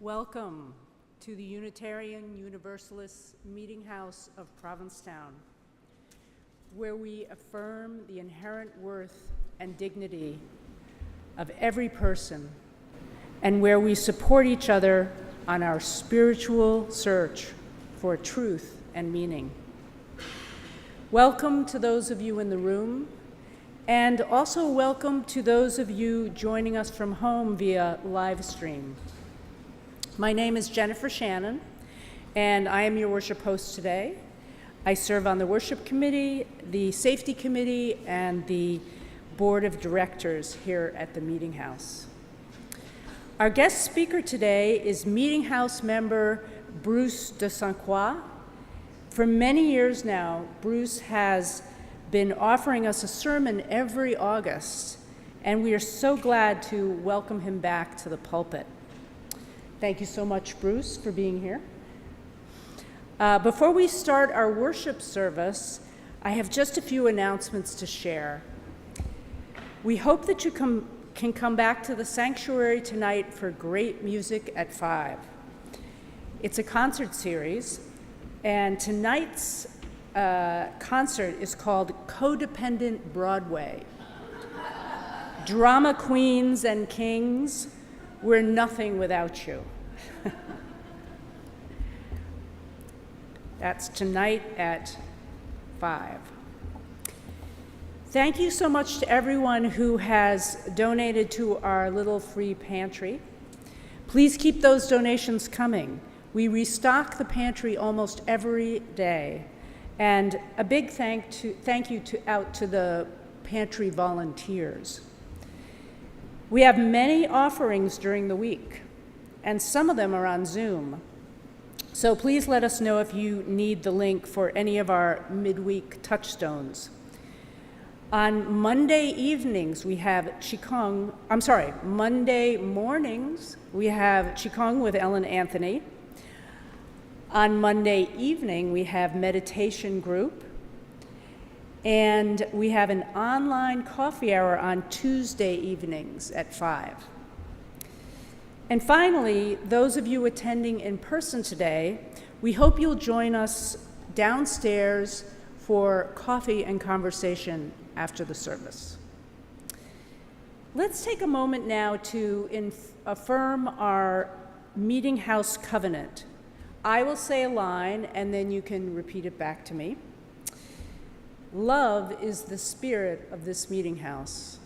Welcome to the Unitarian Universalist Meetinghouse of Provincetown, where we affirm the inherent worth and dignity of every person, and where we support each other on our spiritual search for truth and meaning. Welcome to those of you in the room, and also welcome to those of you joining us from home via live stream. My name is Jennifer Shannon, and I am your worship host today. I serve on the worship committee, the safety committee, and the board of directors here at the Meetinghouse. Our guest speaker today is Meetinghouse member Bruce de Ste Croix. For many years now, Bruce has been offering us a sermon every August, and we are so glad to welcome him back to the pulpit. Thank you so much, Bruce, for being here. Before we start our worship service, I have just a few announcements to share. We hope that you can come back to the sanctuary tonight for great music at 5. It's a concert series, and tonight's concert is called Codependent Broadway. Drama queens and kings, we're nothing without you. That's tonight at 5. Thank you so much to everyone who has donated to our little free pantry. Please keep those donations coming. We restock the pantry almost every day. And a big thank you out to the pantry volunteers. We have many offerings during the week, and some of them are on Zoom. So please let us know if you need the link for any of our midweek touchstones. On Monday evenings, we have Monday mornings, we have Qigong with Ellen Anthony. On Monday evening, we have meditation group. And we have an online coffee hour on Tuesday evenings at 5. And finally, those of you attending in person today, we hope you'll join us downstairs for coffee and conversation after the service. Let's take a moment now to affirm our Meetinghouse covenant. I will say a line, and then you can repeat it back to me. Love is the spirit of this Meetinghouse.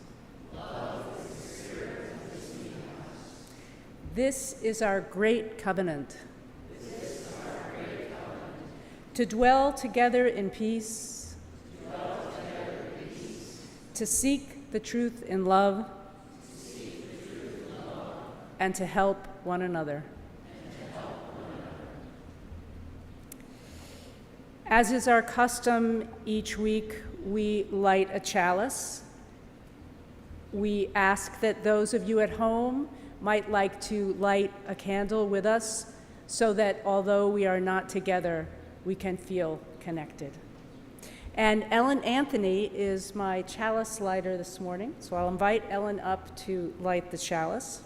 Love is the spirit of this Meetinghouse. This is our great covenant. This is our great covenant. To dwell together in peace. To dwell together in peace. To seek the truth in love. To seek the truth in love. And to help one another. As is our custom each week, we light a chalice. We ask that those of you at home might like to light a candle with us so that although we are not together, we can feel connected. And Ellen Anthony is my chalice lighter this morning, so I'll invite Ellen up to light the chalice.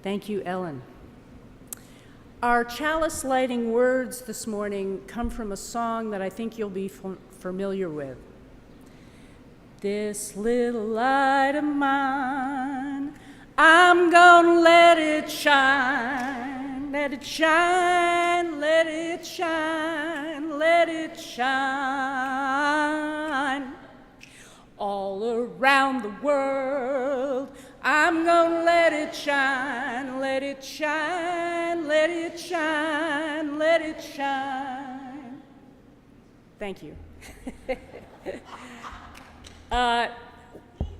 Thank you, Ellen. Our chalice lighting words this morning come from a song that I think you'll be familiar with. This little light of mine, I'm gonna let it shine, let it shine, let it shine, let it shine. All around the world, I'm gonna let it shine, let it shine, let it shine, let it shine. Thank you.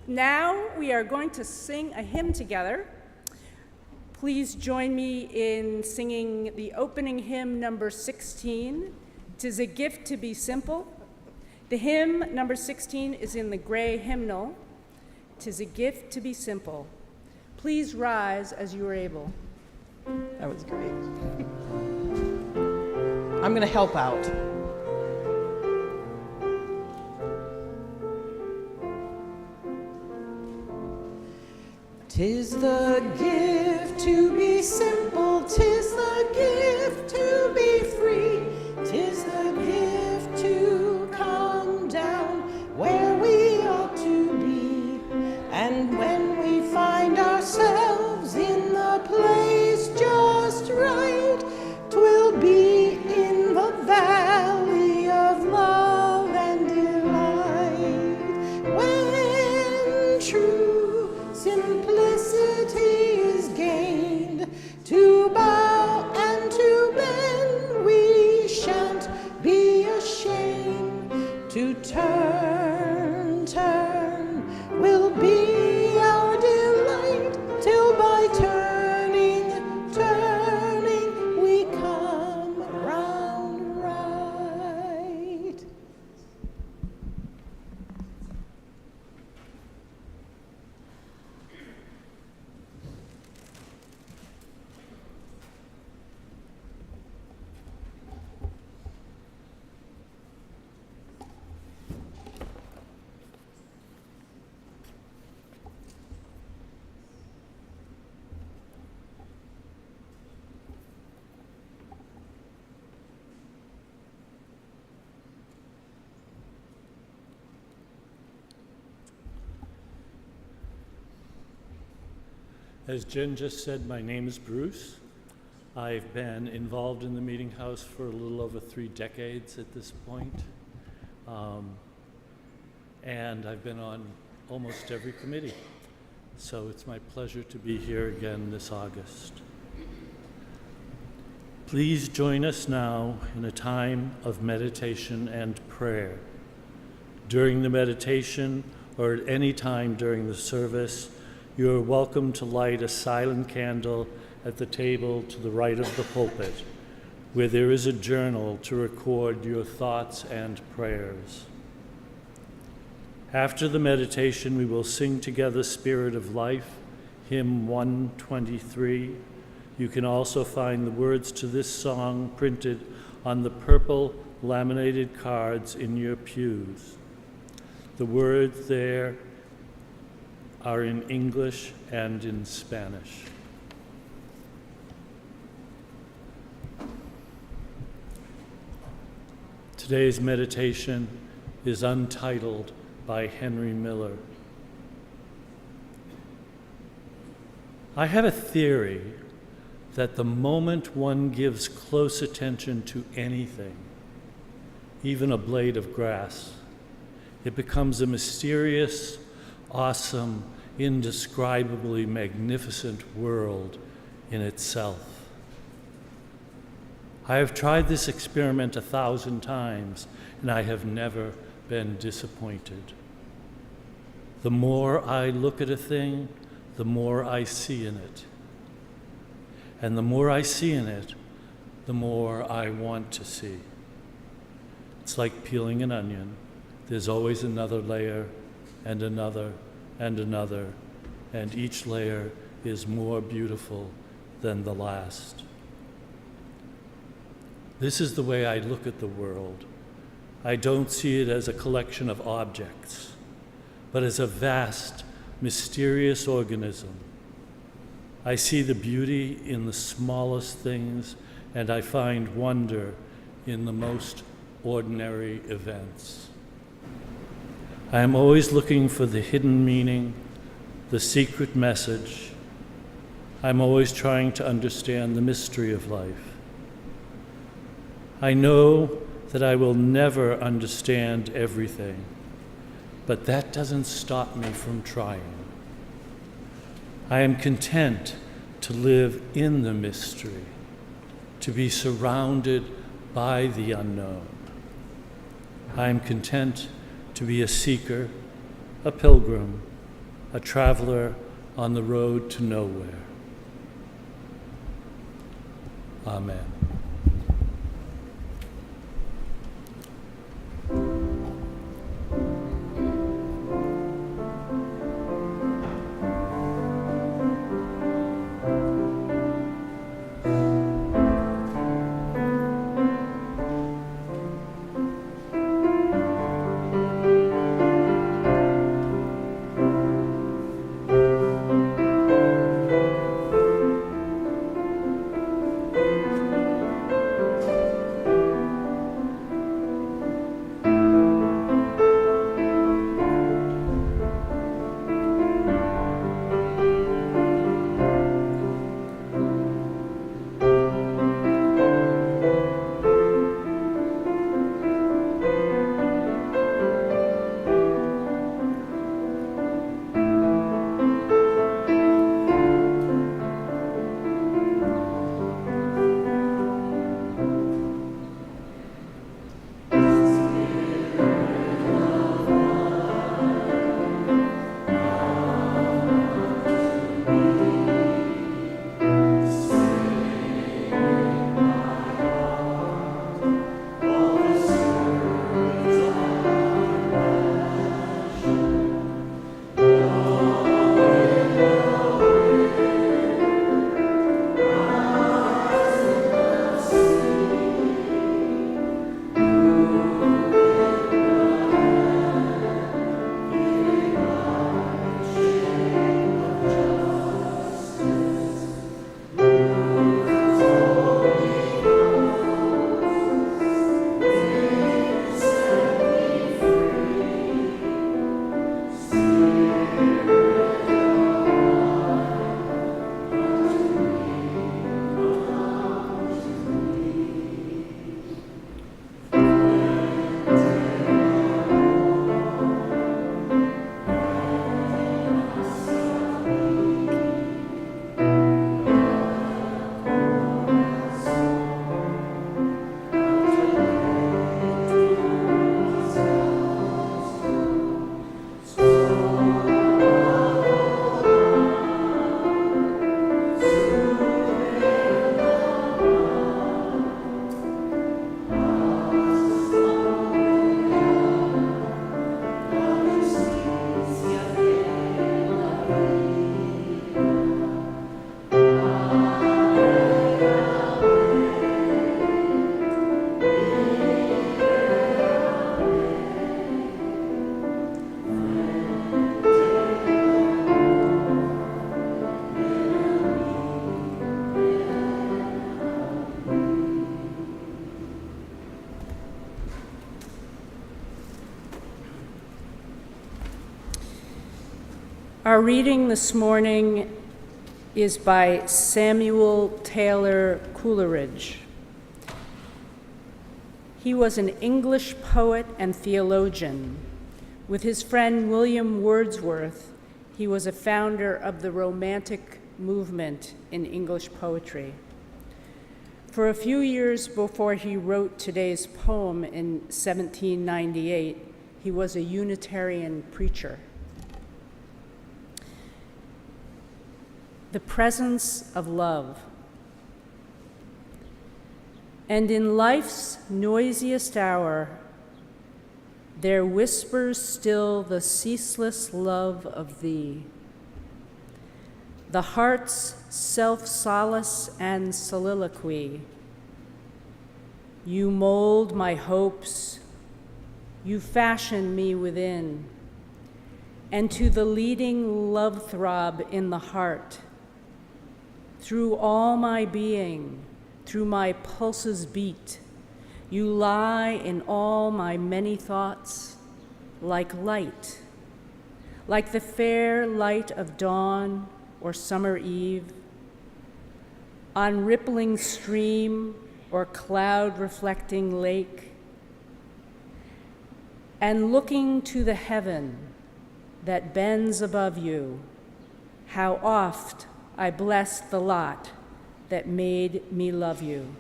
Now we are going to sing a hymn together. Please join me in singing the opening hymn, number 16. 'Tis a gift to be simple. The hymn, number 16, is in the gray hymnal. 'Tis a gift to be simple. Please rise as you are able. That was great. I'm going to help out. 'Tis the gift to be simple, 'tis the gift to be free, 'tis the gift to come down where we ought to be. And when we find ourselves in the place just right, 'twill be in the valley of love and delight. When true simplicity is gained, to bow and to bend, we shan't be ashamed. To turn, turn will be our delight, till by turning, turning, we come round right. As Jen just said, my name is Bruce. I've been involved in the Meetinghouse for a little over 3 decades at this point. And I've been on almost every committee. So it's my pleasure to be here again this August. Please join us now in a time of meditation and prayer. During the meditation or at any time during the service, you are welcome to light a silent candle at the table to the right of the pulpit, where there is a journal to record your thoughts and prayers. After the meditation, we will sing together Spirit of Life, hymn 123. You can also find the words to this song printed on the purple laminated cards in your pews. The words there are in English and in Spanish. Today's meditation is Untitled by Henry Miller. I have a theory that the moment one gives close attention to anything, even a blade of grass, it becomes a mysterious, awesome, indescribably magnificent world in itself. I have tried this experiment 1,000 times, and I have never been disappointed. The more I look at a thing, the more I see in it. And the more I see in it, the more I want to see. It's like peeling an onion. There's always another layer and another and another, and each layer is more beautiful than the last. This is the way I look at the world. I don't see it as a collection of objects, but as a vast, mysterious organism. I see the beauty in the smallest things, and I find wonder in the most ordinary events. I am always looking for the hidden meaning, the secret message. I'm always trying to understand the mystery of life. I know that I will never understand everything, but that doesn't stop me from trying. I am content to live in the mystery, to be surrounded by the unknown. I am content to be a seeker, a pilgrim, a traveler on the road to nowhere. Amen. Our reading this morning is by Samuel Taylor Coleridge. He was an English poet and theologian. With his friend William Wordsworth, he was a founder of the Romantic movement in English poetry. For a few years before he wrote today's poem in 1798, he was a Unitarian preacher. The presence of love. And in life's noisiest hour, there whispers still the ceaseless love of thee. The heart's self-solace and soliloquy. You mold my hopes, you fashion me within, and to the leading love throb in the heart, through all my being, through my pulses beat, you lie in all my many thoughts like light, like the fair light of dawn or summer eve, on rippling stream or cloud-reflecting lake, and looking to the heaven that bends above you, how oft I bless the lot that made me love you.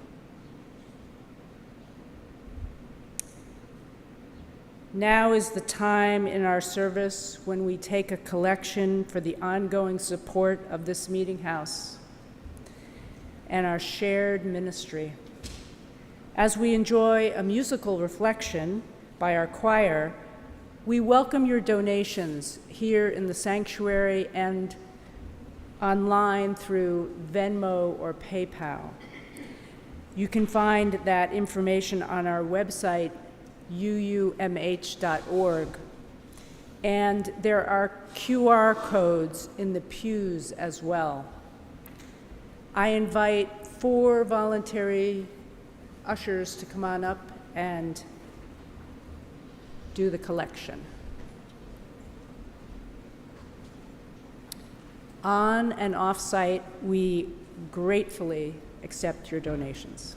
Now is the time in our service when we take a collection for the ongoing support of this Meetinghouse and our shared ministry. As we enjoy a musical reflection by our choir, we welcome your donations here in the sanctuary and online through Venmo or PayPal. You can find that information on our website, uumh.org, and there are QR codes in the pews as well. I invite 4 voluntary ushers to come on up and do the collection. On and off-site, we gratefully accept your donations.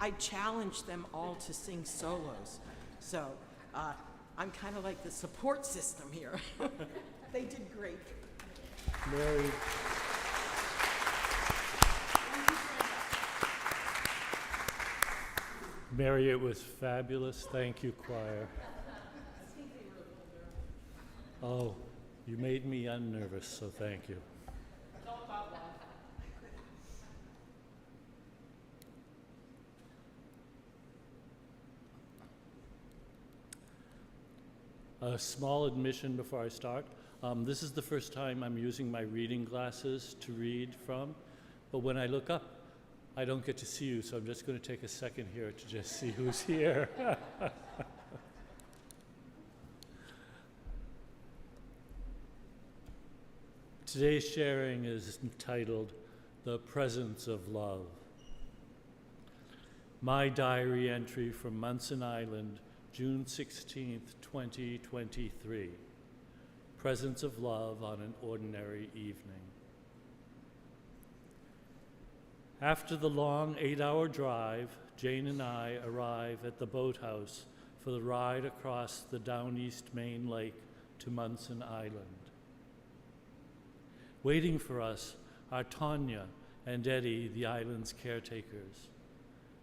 I challenged them all to sing solos. So I'm kind of like the support system here. They did great. Mary. Mary, it was fabulous. Thank you, choir. Oh, you made me unnervous, so thank you. A small admission before I start. This is the first time I'm using my reading glasses to read from, but when I look up, I don't get to see you, so I'm just going to take a second here to just see who's here. Today's sharing is entitled, The Presence of Love. My diary entry from Munson Island, June 16th, 2023. Presence of love on an ordinary evening. After the long 8-hour drive, Jane and I arrive at the boathouse for the ride across the Down East Main Lake to Munson Island. Waiting for us are Tanya and Eddie, the island's caretakers.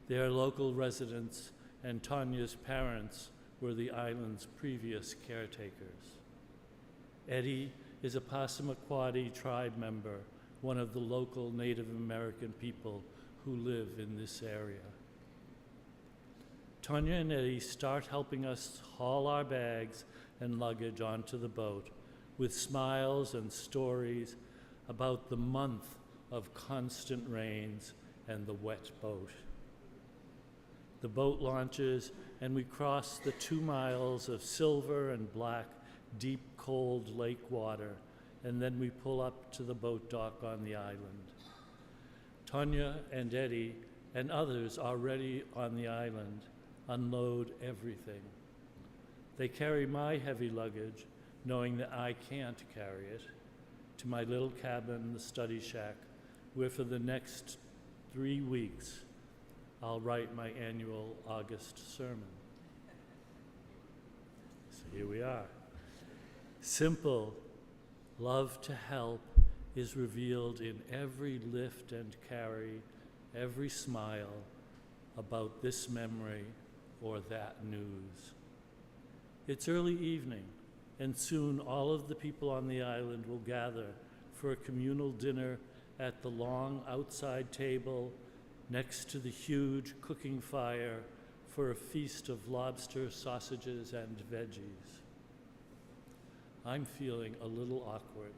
They are local residents, and Tanya's parents were the island's previous caretakers. Eddie is a Passamaquoddy tribe member, one of the local Native American people who live in this area. Tanya and Eddie start helping us haul our bags and luggage onto the boat with smiles and stories about the month of constant rains and the wet boat. The boat launches and we cross the 2 miles of silver and black, deep, cold lake water, and then we pull up to the boat dock on the island. Tanya and Eddie and others already on the island unload everything. They carry my heavy luggage, knowing that I can't carry it, to my little cabin, the study shack, where for the next 3 weeks I'll write my annual August sermon. So here we are. Simple love to help is revealed in every lift and carry, every smile about this memory or that news. It's early evening, and soon all of the people on the island will gather for a communal dinner at the long outside table next to the huge cooking fire for a feast of lobster, sausages, and veggies. I'm feeling a little awkward.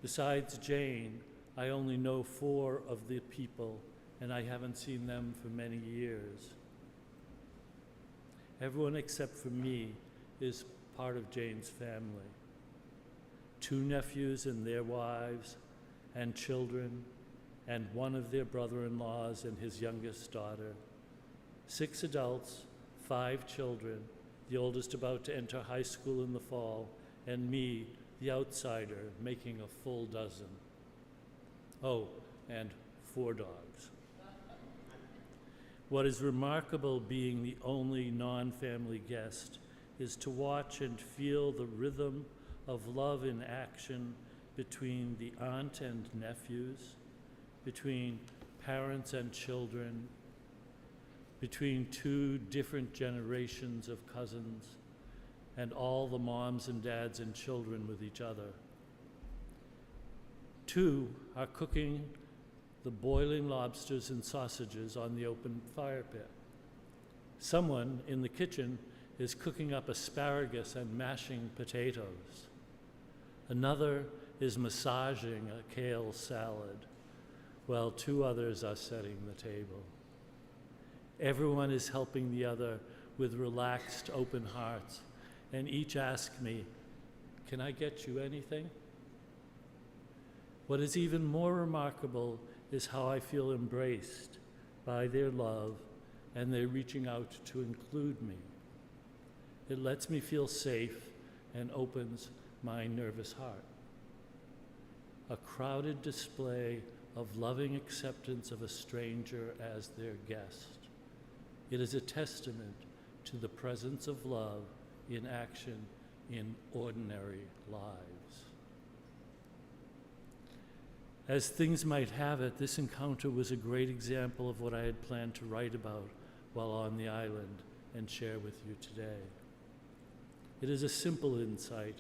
Besides Jane, I only know 4 of the people, and I haven't seen them for many years. Everyone except for me is part of Jane's family. 2 nephews and their wives and children, and 1 of their brother-in-laws and his youngest daughter. 6 adults, 5 children, the oldest about to enter high school in the fall, and me, the outsider, making a full dozen. Oh, and 4 dogs. What is remarkable being the only non-family guest is to watch and feel the rhythm of love in action between the aunt and nephews, between parents and children, between 2 different generations of cousins, and all the moms and dads and children with each other. 2 are cooking the boiling lobsters and sausages on the open fire pit. Someone in the kitchen is cooking up asparagus and mashing potatoes. Another is massaging a kale salad, while 2 others are setting the table. Everyone is helping the other with relaxed, open hearts, and each asks me, "Can I get you anything?" What is even more remarkable is how I feel embraced by their love and their reaching out to include me. It lets me feel safe and opens my nervous heart. A crowded display of loving acceptance of a stranger as their guest. It is a testament to the presence of love in action in ordinary lives. As things might have it, this encounter was a great example of what I had planned to write about while on the island and share with you today. It is a simple insight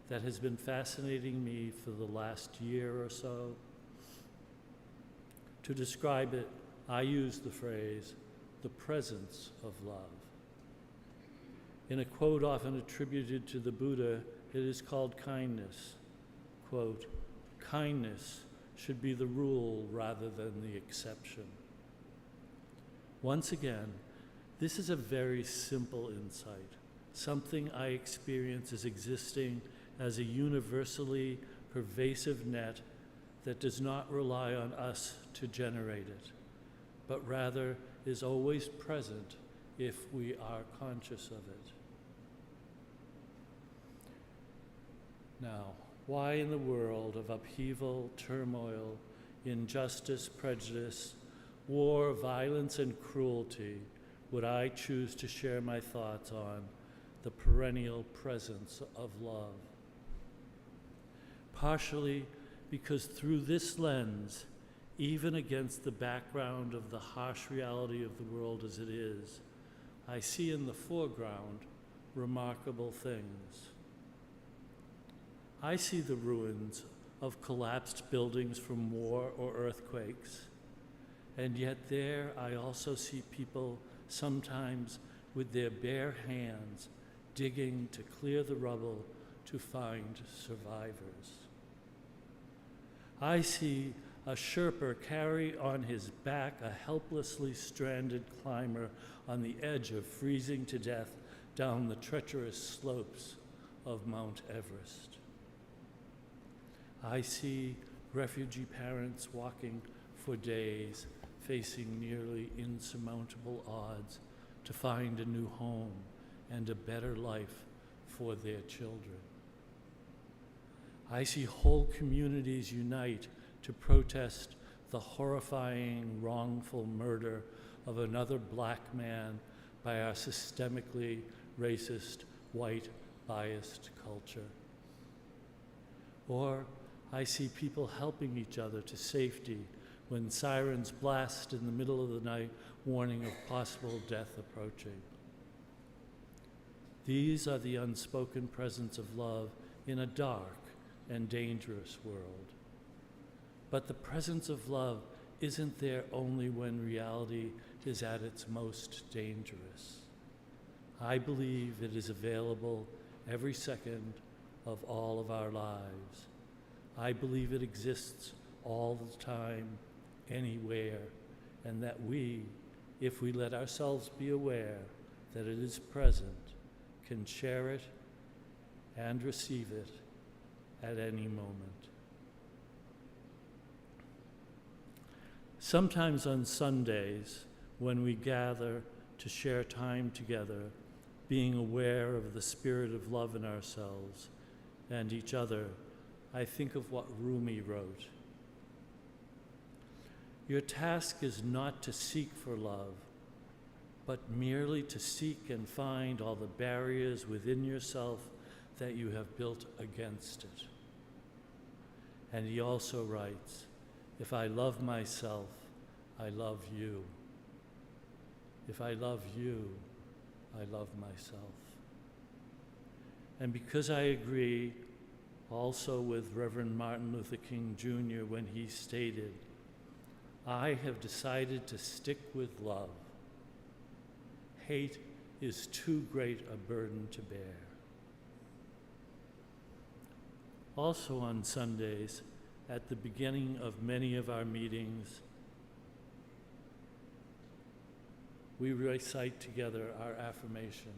that has been fascinating me for the last year or so. To describe it, I use the phrase, the presence of love. In a quote often attributed to the Buddha, it is called kindness. Quote, kindness should be the rule rather than the exception. Once again, this is a very simple insight, something I experience as existing as a universally pervasive net that does not rely on us to generate it, but rather is always present if we are conscious of it. Now, why in the world of upheaval, turmoil, injustice, prejudice, war, violence, and cruelty would I choose to share my thoughts on the perennial presence of love? Partially because through this lens, even against the background of the harsh reality of the world as it is, I see in the foreground remarkable things. I see the ruins of collapsed buildings from war or earthquakes, and yet there I also see people sometimes with their bare hands digging to clear the rubble to find survivors. I see a Sherpa carry on his back a helplessly stranded climber on the edge of freezing to death down the treacherous slopes of Mount Everest. I see refugee parents walking for days, facing nearly insurmountable odds to find a new home and a better life for their children. I see whole communities unite to protest the horrifying, wrongful murder of another black man by our systemically racist, white, biased culture. Or I see people helping each other to safety when sirens blast in the middle of the night, warning of possible death approaching. These are the unspoken presence of love in a dark and dangerous world. But the presence of love isn't there only when reality is at its most dangerous. I believe it is available every second of all of our lives. I believe it exists all the time, anywhere, and that we, if we let ourselves be aware that it is present, can share it and receive it at any moment. Sometimes on Sundays, when we gather to share time together, being aware of the spirit of love in ourselves and each other, I think of what Rumi wrote. Your task is not to seek for love, but merely to seek and find all the barriers within yourself that you have built against it. And he also writes, if I love myself, I love you. If I love you, I love myself. And because I agree also with Reverend Martin Luther King Jr. when he stated, I have decided to stick with love. Hate is too great a burden to bear. Also on Sundays, at the beginning of many of our meetings, we recite together our affirmation,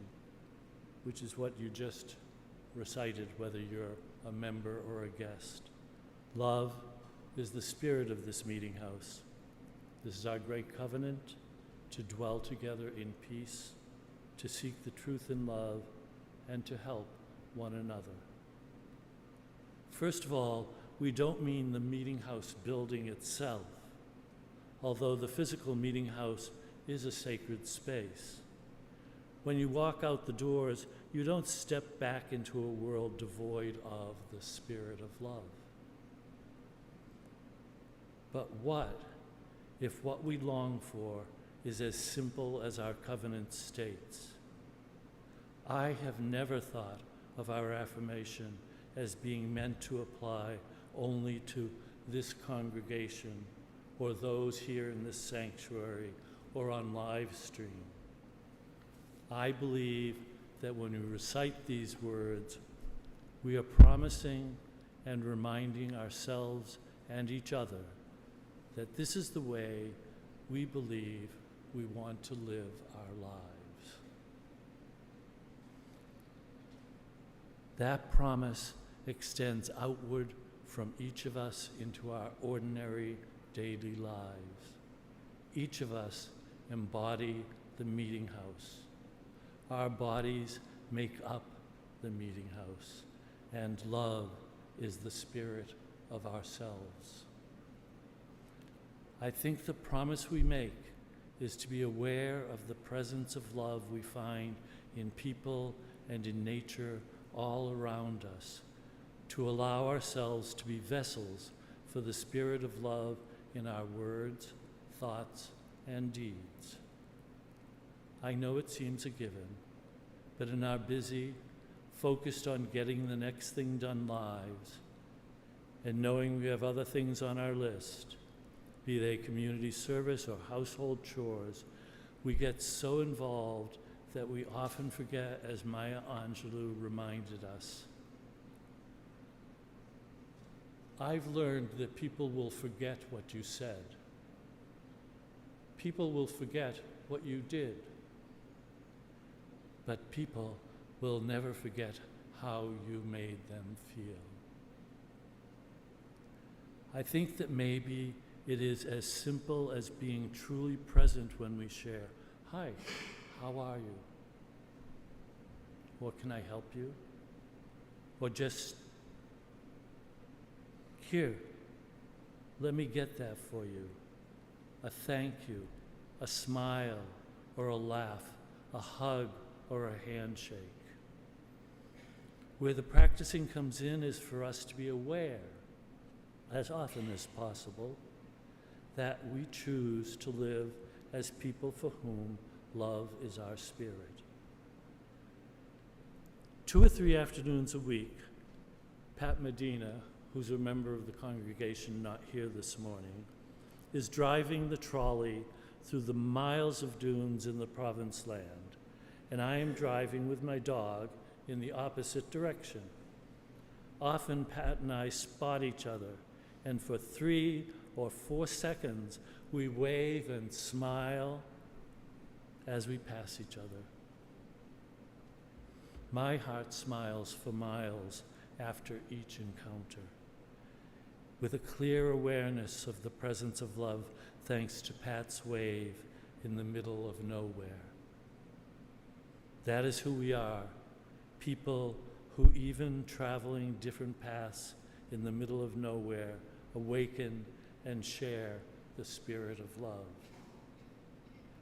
which is what you just recited, whether you're a member or a guest. Love is the spirit of this meeting house. This is our great covenant to dwell together in peace, to seek the truth in love, and to help one another. First of all, we don't mean the Meetinghouse building itself, although the physical Meetinghouse is a sacred space. When you walk out the doors, you don't step back into a world devoid of the spirit of love. But what if what we long for is as simple as our covenant states? I have never thought of our affirmation as being meant to apply only to this congregation or those here in this sanctuary or on live stream. I believe that when we recite these words, we are promising and reminding ourselves and each other that this is the way we believe we want to live our lives. That promise extends outward from each of us into our ordinary daily lives. Each of us embody the Meetinghouse. Our bodies make up the Meetinghouse, and love is the spirit of ourselves. I think the promise we make is to be aware of the presence of love we find in people and in nature all around us, to allow ourselves to be vessels for the spirit of love in our words, thoughts, and deeds. I know it seems a given, but in our busy, focused on getting the next thing done lives, and knowing we have other things on our list, be they community service or household chores, we get so involved that we often forget, as Maya Angelou reminded us. I've learned that people will forget what you said. People will forget what you did. But people will never forget how you made them feel. I think that maybe it is as simple as being truly present when we share, "Hi, how are you?" Or, "Can I help you?" Or just, "Here, let me get that for you." A thank you, a smile, or a laugh, a hug, or a handshake. Where the practicing comes in is for us to be aware, as often as possible, that we choose to live as people for whom love is our spirit. 2 or 3 afternoons a week, Pat Medina, who's a member of the congregation not here this morning, is driving the trolley through the miles of dunes in the province land, and I am driving with my dog in the opposite direction. Often Pat and I spot each other, and for 3 or 4 seconds we wave and smile as we pass each other. My heart smiles for miles after each encounter, with a clear awareness of the presence of love thanks to Pat's wave in the middle of nowhere. That is who we are, people who, even traveling different paths in the middle of nowhere, awaken and share the spirit of love.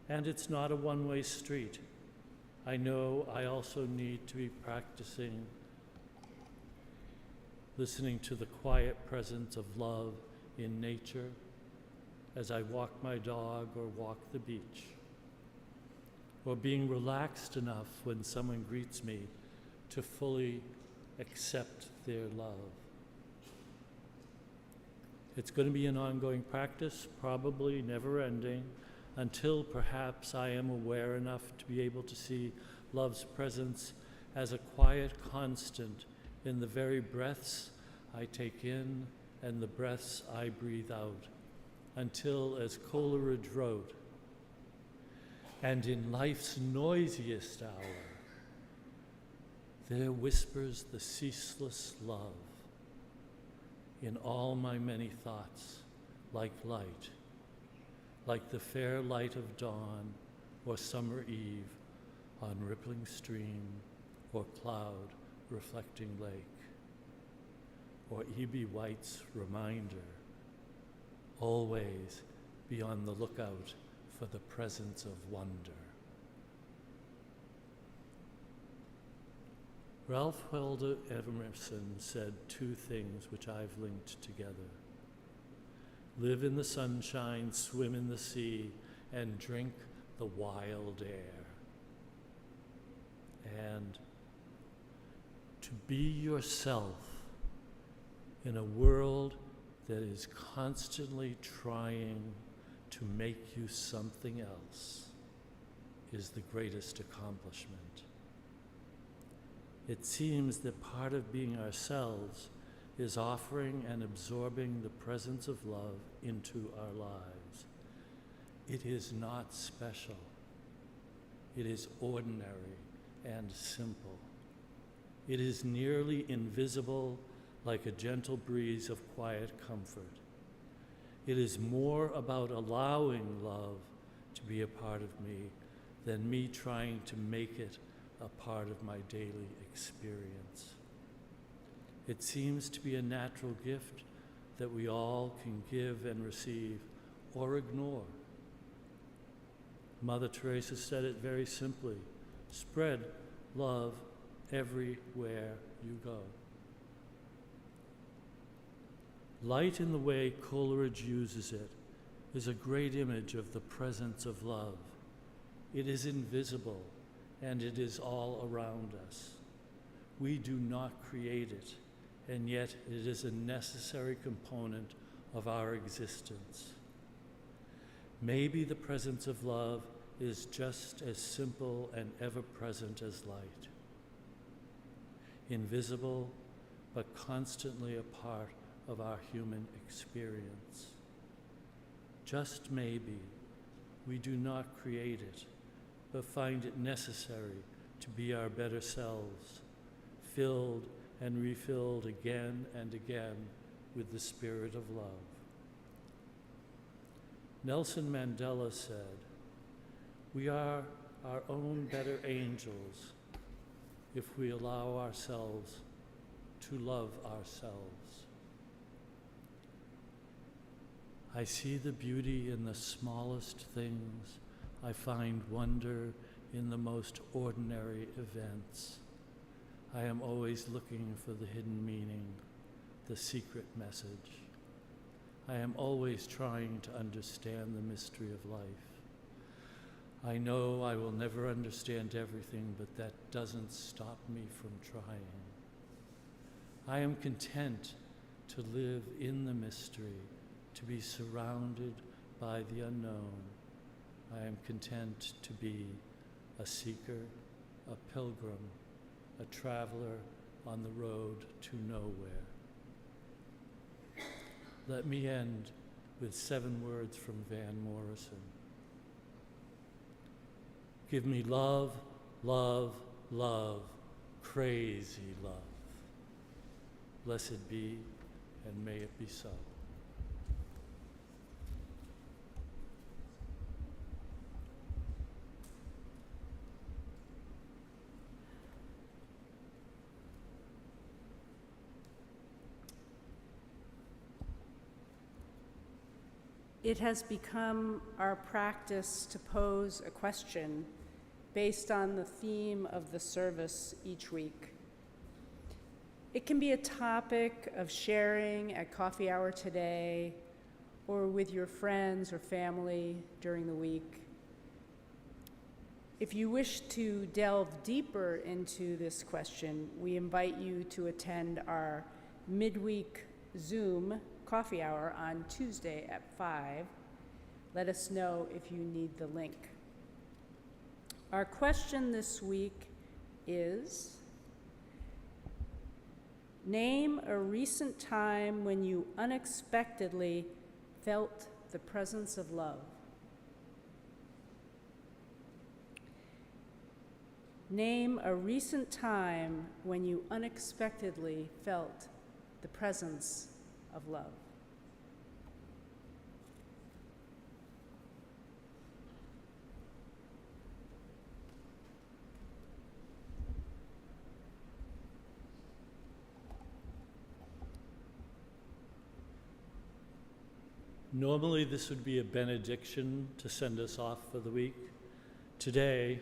And it's not a one-way street. I know I also need to be practicing listening to the quiet presence of love in nature as I walk my dog or walk the beach, or being relaxed enough when someone greets me to fully accept their love. It's going to be an ongoing practice, probably never ending, until perhaps I am aware enough to be able to see love's presence as a quiet constant in the very breaths I take in and the breaths I breathe out, until, as Coleridge wrote, "And in life's noisiest hour, there whispers the ceaseless love in all my many thoughts, like light, like the fair light of dawn or summer eve on rippling stream or cloud reflecting lake. or E.B. White's reminder, always be on the lookout for the presence of wonder. Ralph Waldo Emerson said two things which I've linked together. Live in the sunshine, swim in the sea, and drink the wild air. And to be yourself in a world that is constantly trying to make you something else is the greatest accomplishment. It seems that part of being ourselves is offering and absorbing the presence of love into our lives. It is not special. It is ordinary and simple. It is nearly invisible, like a gentle breeze of quiet comfort. It is more about allowing love to be a part of me than me trying to make it a part of my daily experience. It seems to be a natural gift that we all can give and receive or ignore. Mother Teresa said it very simply: spread love everywhere you go. Light in the way Coleridge uses it is a great image of the presence of love. It is invisible and it is all around us. We do not create it, and yet it is a necessary component of our existence. Maybe the presence of love is just as simple and ever-present as light. Invisible, but constantly a part of our human experience. Just maybe we do not create it, but find it necessary to be our better selves, filled and refilled again and again with the spirit of love. Nelson Mandela said, "We are our own better angels if we allow ourselves to love ourselves." I see the beauty in the smallest things. I find wonder in the most ordinary events. I am always looking for the hidden meaning, the secret message. I am always trying to understand the mystery of life. I know I will never understand everything, but that doesn't stop me from trying. I am content to live in the mystery, to be surrounded by the unknown. I am content to be a seeker, a pilgrim, a traveler on the road to nowhere. Let me end with 7 words from Van Morrison. Give me love, love, love, crazy love. Blessed be, and may it be so. It has become our practice to pose a question based on the theme of the service each week. It can be a topic of sharing at coffee hour today or with your friends or family during the week. If you wish to delve deeper into this question, we invite you to attend our midweek Zoom coffee hour on Tuesday at 5. Let us know if you need the link. Our question this week is, name a recent time when you unexpectedly felt the presence of love. Name a recent time when you unexpectedly felt the presence of love. Normally, this would be a benediction to send us off for the week. Today,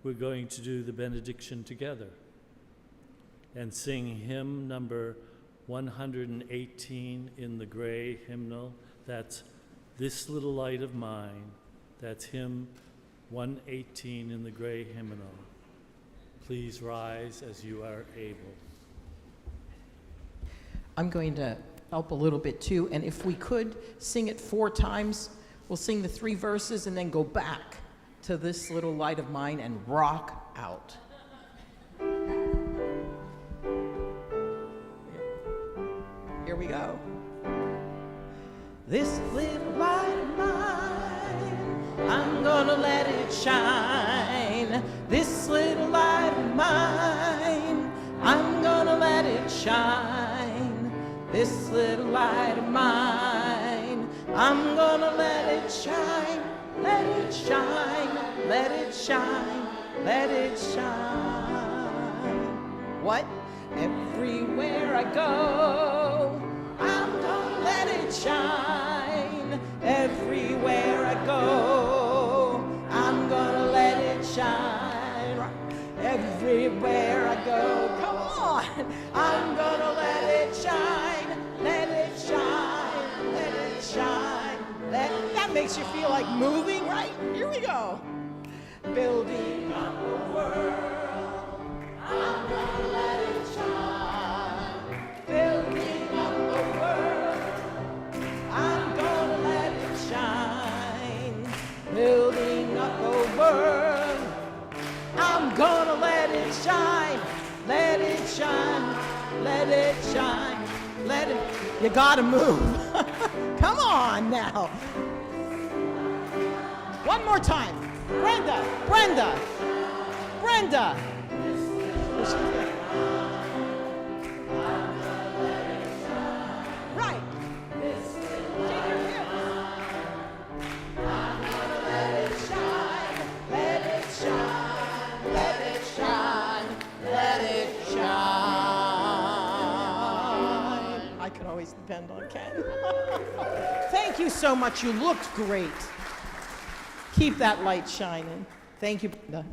we're going to do the benediction together and sing hymn number 118 in the gray hymnal. That's This Little Light of Mine. That's hymn 118 in the gray hymnal. Please rise as you are able. I'm going to help a little bit too, and if we could sing it 4 times, we'll sing the 3 verses and then go back to This Little Light of Mine and rock out. Here we go. This little light of mine, I'm gonna let it shine. This little light of mine, I'm gonna let it shine. This little light of mine, I'm gonna let it shine. Let it shine, let it shine, let it shine. What? Everywhere I go, I'm gonna let it shine. Everywhere I go, I'm gonna let it shine. Everywhere I go, come on, I'm gonna let it shine. Let it shine, let it shine. That makes you feel like moving, right? Here we go. Building up the world, I'm gonna let it shine. Building up the world, I'm gonna let it shine. Building up the world, I'm gonna let it shine. Let it shine, let it shine, let it. You gotta move. Come on now. One more time. Brenda, Brenda, Brenda. Right. Take your hips. I'm gonna let it shine, let it shine, let it shine, let it shine. I can always depend on Ken. Thank you so much. You looked great. Keep that light shining. Thank you, Brenda.